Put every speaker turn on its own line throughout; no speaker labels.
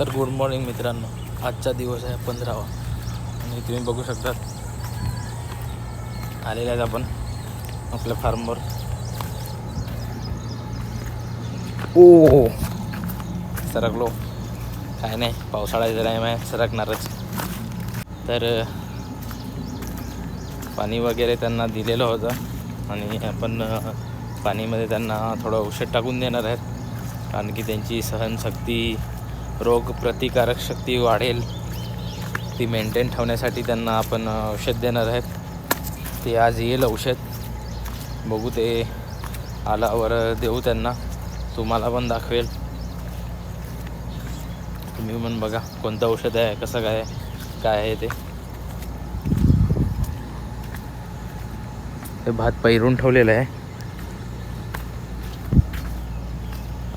तर good morning मित्रांनो, आजचा दिवस आहे 15वा आणि तुम्ही बघू शकता आलेले आहेत आपण आपल्या फार्मवर. ओ सरकलो, काय नाही, पावसाळ्याचा टाईम आहे, सरकणारच. तर पाणी वगैरे त्यांना दिलेलं होतं आणि आपण पाणीमध्ये त्यांना थोडं औषध टाकून देणार आहेत, कारण की त्यांची सहनशक्ती, रोगप्रतिकारक शक्ती वाढेल, ती मेंटेन ठेवण्यासाठी त्यांना आपण औषध देणार आहेत. ते आज येईल औषध, बघू ते आल्यावर देऊ त्यांना, तुम्हाला पण दाखवेल. तुम्ही पण बघा कोणतं औषध आहे, कसं काय आहे ते भात पैरून ठेवलेलं आहे.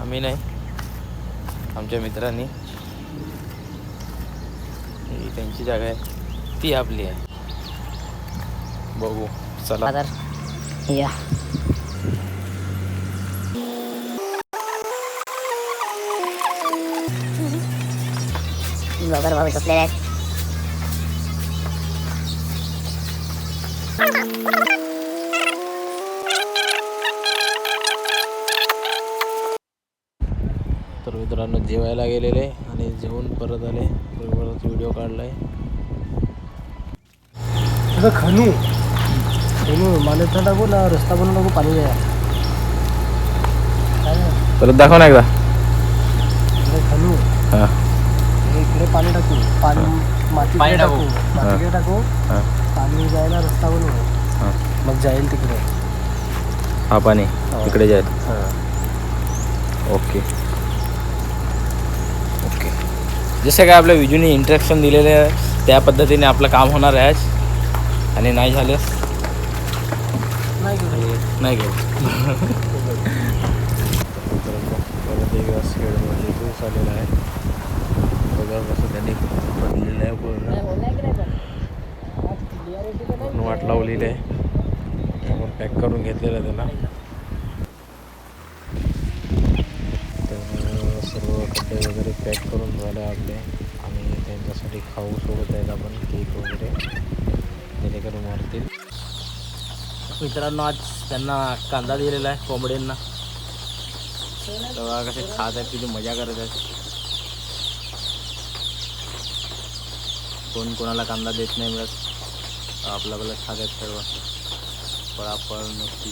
आम्ही नाही, आमच्या मित्रांनी. ही त्यांची जागा आहे, ती आपली आहे. बघू, चला.
या ब्लॉगर भाऊ बसलेले आहेत.
तर मित्रांनो जेवायला गेलेले आणि जेवून परत आले, परत व्हिडिओ काढलाय.
खनू मान्यता टाकू ना, रस्ता बनवून टाकू, पाणी द्या.
परत दाखव ना एकदा.
खनू
हां,
इकडे पाणी टाकू, माती टाकू, पाणी जायला रस्ता बनवू, मग जाईल तिकडे.
हा पाणी तिकडे जाईल. ओके ओके, जसे काय आपल्या विजूने इंस्ट्रक्शन दिलेले आहे त्या पद्धतीने आपलं काम होणार आहे आज. आणि नाही झाल्यास नाही घेऊ. परत एक शेडमध्ये पाऊस आलेला आहे. बघा कसं त्यांनी बनलेलं आहे, पूर्ण वाट लावलेली आहे. आपण पॅक करून घेतलेलं आहे त्याला. तर सर्व खड्डे वगैरे पॅक करून झाले आपले, आणि त्यांच्यासाठी खाऊ सोडत आहेत आपण, केक वगैरे, जेणेकरून मारतील. मित्रांनो आज त्यांना कांदा दिलेला आहे कोंबड्यांना. तेव्हा कसे खात आहेत, किती मजा करत आहेत. कोण कोणाला कांदा देत नाही मिळत, आपलं खात आहेत सर्व, पळापळ नसती.